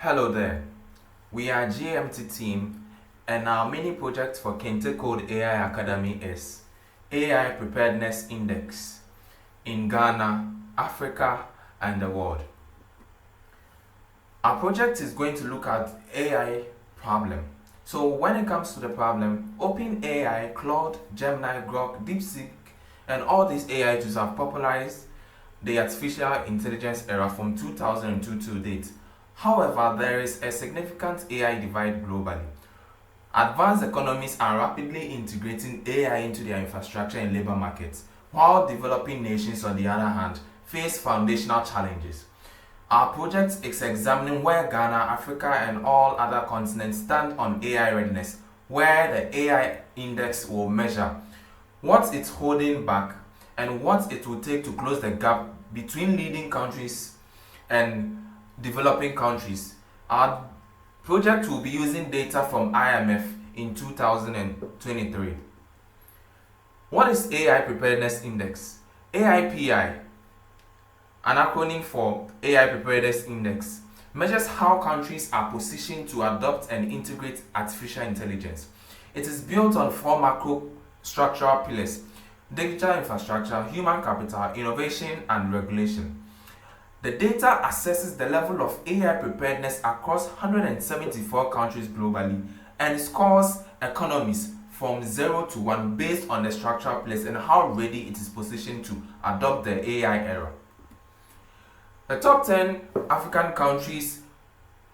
Hello there, we are GMT team and our mini project for KenteCode AI Academy is AI Preparedness Index in Ghana, Africa and the world. Our project is going to look at AI problem. So when it comes to the problem, OpenAI, Claude, Gemini, Grok, DeepSeek and all these AI tools have popularized the artificial intelligence era from 2002 to date. However, there is a significant AI divide globally. Advanced economies are rapidly integrating AI into their infrastructure and labor markets, while developing nations, on the other hand, face foundational challenges. Our project is examining where Ghana, Africa, and all other continents stand on AI readiness, where the AI index will measure what it's holding back and what it will take to close the gap between leading countries and developing countries. Our project will be using data from IMF in 2023. What is AI Preparedness Index? AIPI, an acronym for AI Preparedness Index, measures how countries are positioned to adopt and integrate artificial intelligence. It is built on four macro structural pillars: digital infrastructure, human capital, innovation, and regulation. The data assesses the level of AI preparedness across 174 countries globally and scores economies from 0 to 1 based on the structural pillars and how ready it is positioned to adopt the AI era. The top 10 African countries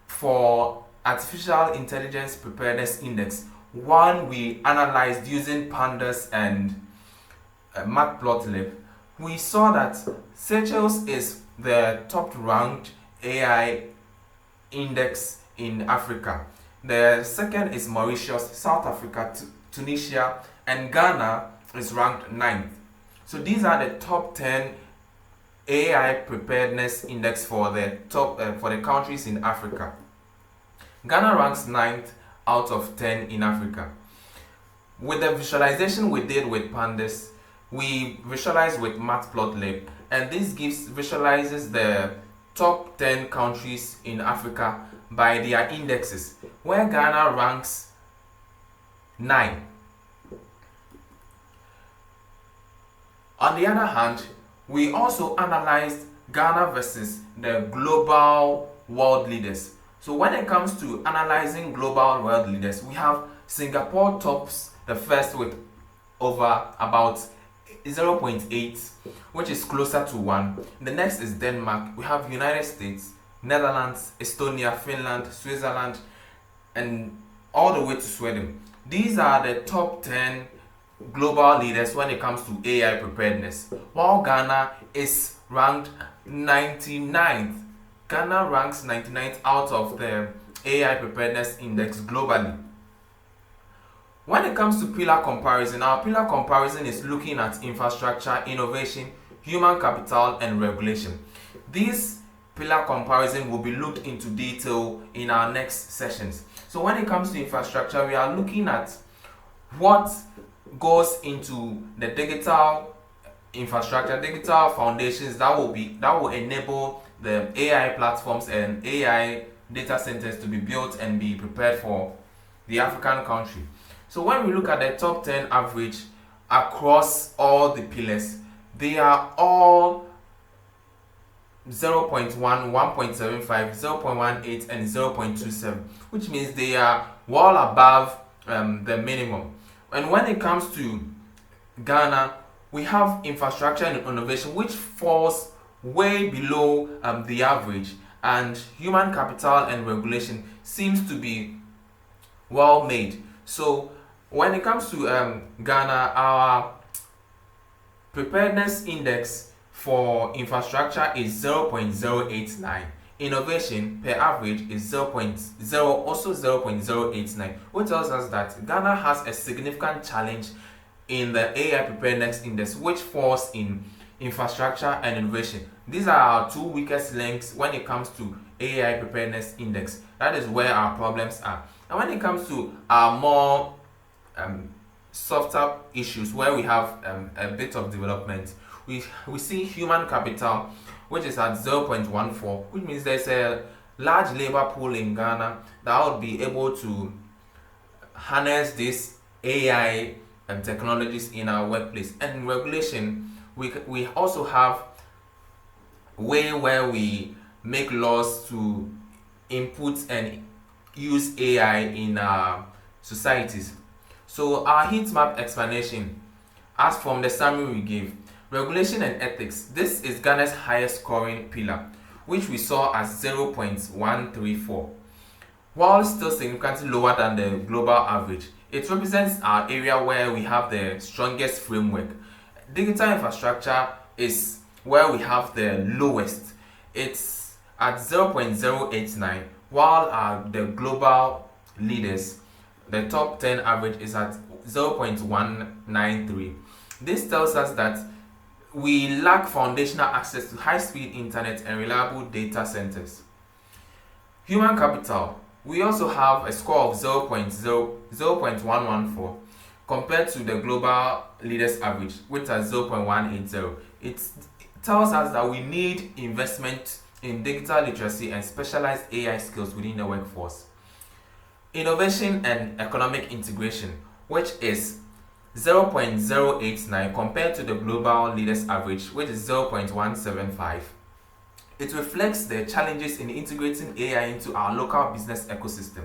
for Artificial Intelligence Preparedness Index, one we analyzed using pandas and matplotlib, we saw that Seychelles is the top ranked AI index in Africa. The second is Mauritius, South Africa, Tunisia, and Ghana is ranked 9th. So these are the top 10 AI preparedness index for the countries in Africa. Ghana ranks 9th out of 10 in Africa. With the visualization we did with pandas, we visualized with matplotlib, and this visualizes the top 10 countries in Africa by their indexes, where Ghana ranks 9. On the other hand, we also analyzed Ghana versus the global world leaders. So when it comes to analyzing global world leaders, we have Singapore tops the first with over about 0.8, which is closer to 1. The next is Denmark. We have United States, Netherlands, Estonia, Finland, Switzerland, and all the way to Sweden. These are the top 10 global leaders when it comes to AI preparedness, while Ghana is ranked 99th. Ghana ranks 99th out of the AI preparedness index globally. When it comes to pillar comparison, our pillar comparison is looking at infrastructure, innovation, human capital, and regulation. This pillar comparison will be looked into detail in our next sessions. So when it comes to infrastructure, we are looking at what goes into the digital infrastructure, digital foundations that will enable the AI platforms and AI data centers to be built and be prepared for the African country. So when we look at the top 10 average across all the pillars, they are all 0.1, 1.75, 0.18 and 0.27, which means they are well above the minimum. And when it comes to Ghana, we have infrastructure and innovation, which falls way below the average, and human capital and regulation seems to be well made. So when it comes to Ghana, our preparedness index for infrastructure is 0.089. Innovation per average is 0.089, which tells us that Ghana has a significant challenge in the AI preparedness index, which falls in infrastructure and innovation. These are our two weakest links when it comes to AI preparedness index. That is where our problems are. And when it comes to our more softer issues where we have a bit of development, we see human capital, which is at 0.14, which means there's a large labor pool in Ghana that would be able to harness this AI and technologies in our workplace. And in regulation, we also have way where we make laws to input and use AI in our societies. So our heat map explanation, as from the summary we gave, regulation and ethics. This is Ghana's highest scoring pillar, which we saw as 0.134. While still significantly lower than the global average, it represents our area where we have the strongest framework. Digital infrastructure is where we have the lowest. It's at 0.089, while the global leaders, the top 10 average is at 0.193. This tells us that we lack foundational access to high-speed internet and reliable data centers. Human capital, we also have a score of 0.114 compared to the global leaders average, which is 0.180. It tells us that we need investment in digital literacy and specialized AI skills within the workforce. Innovation and economic integration, which is 0.089 compared to the global leaders average, which is 0.175. It reflects the challenges in integrating AI into our local business ecosystem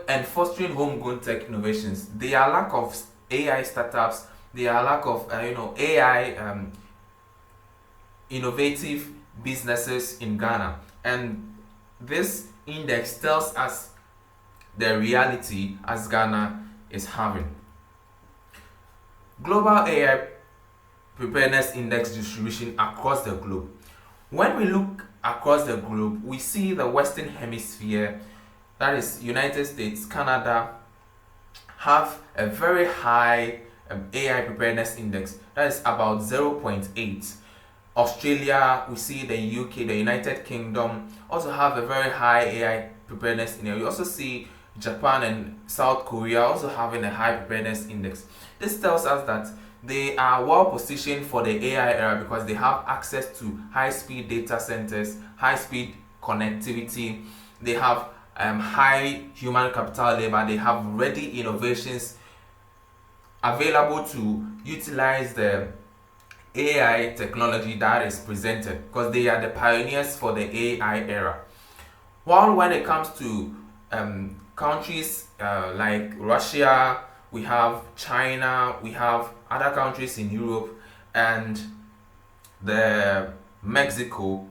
and fostering homegrown tech innovations. There are lack of AI startups, there are lack of AI innovative businesses in Ghana, and this index tells us the reality as Ghana is having. Global AI Preparedness Index distribution across the globe. When we look across the globe, we see the Western Hemisphere, that is United States, Canada, have a very high AI Preparedness Index, that is about 0.8. Australia, we see the UK, the United Kingdom also have a very high AI Preparedness Index. We also see Japan and South Korea also having a high preparedness index. This tells us that they are well positioned for the AI era because they have access to high-speed data centers, high-speed connectivity, they have high human capital labor, they have ready innovations available to utilize the AI technology that is presented, because they are the pioneers for the AI era. While when it comes to countries like Russia, we have China, we have other countries in Europe and the Mexico,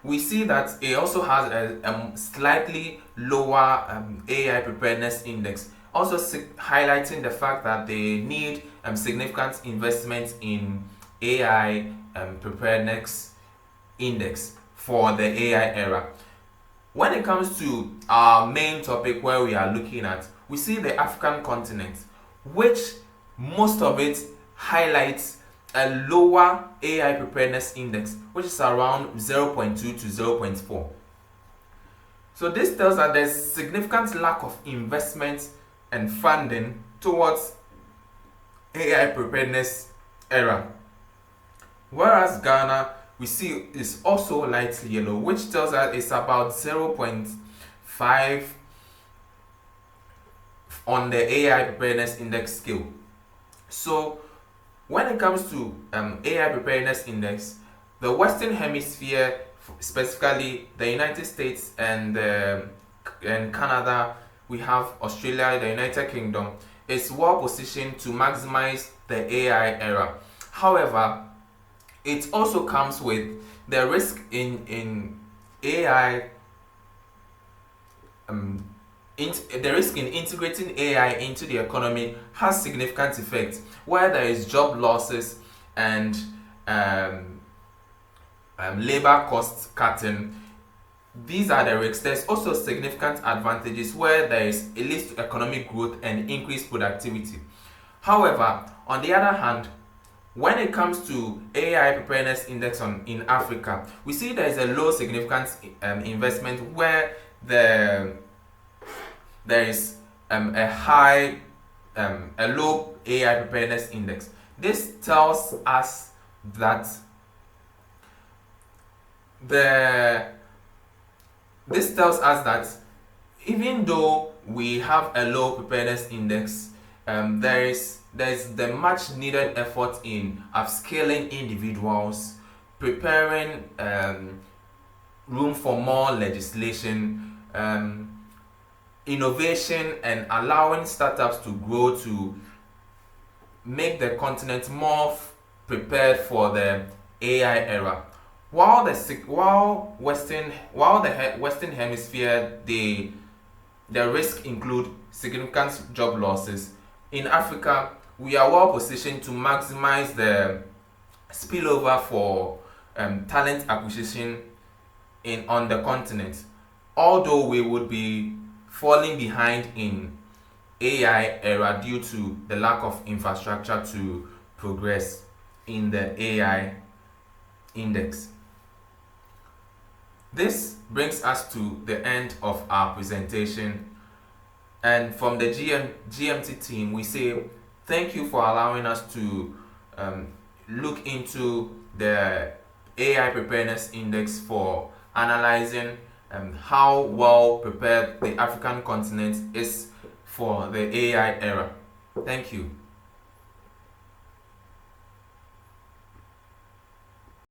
we see that it also has a slightly lower AI preparedness index, also highlighting the fact that they need significant investment in AI preparedness index for the AI era. When it comes to our main topic where we are looking at, we see the African continent, which most of it highlights a lower AI preparedness index, which is around 0.2 to 0.4. So this tells that there's significant lack of investment and funding towards AI preparedness era. Whereas Ghana, we see is also lightly yellow, which tells us it's about 0.5 on the AI preparedness index scale. So when it comes to AI preparedness index, the Western Hemisphere, specifically the United States and Canada, we have Australia, the United Kingdom, is well positioned to maximize the AI era. However, it also comes with the risk in AI, the risk in integrating AI into the economy has significant effects, where there is job losses and labor cost cutting. These are the risks. There's also significant advantages where there is a leads to economic growth and increased productivity. However, on the other hand, when it comes to AI preparedness index in Africa, we see there is a low significant investment where there is a low AI preparedness index. This tells us that this tells us that even though we have a low preparedness index, there's the much needed effort in upscaling individuals, preparing room for more legislation, innovation, and allowing startups to grow to make the continent more prepared for the AI era. While the Western Hemisphere, the risks include significant job losses. In Africa, we are well positioned to maximize the spillover for talent acquisition on the continent. Although we would be falling behind in AI era due to the lack of infrastructure to progress in the AI index. This brings us to the end of our presentation, and from the GMT team we say thank you for allowing us to look into the AI Preparedness Index for analyzing how well prepared the African continent is for the AI era. Thank you.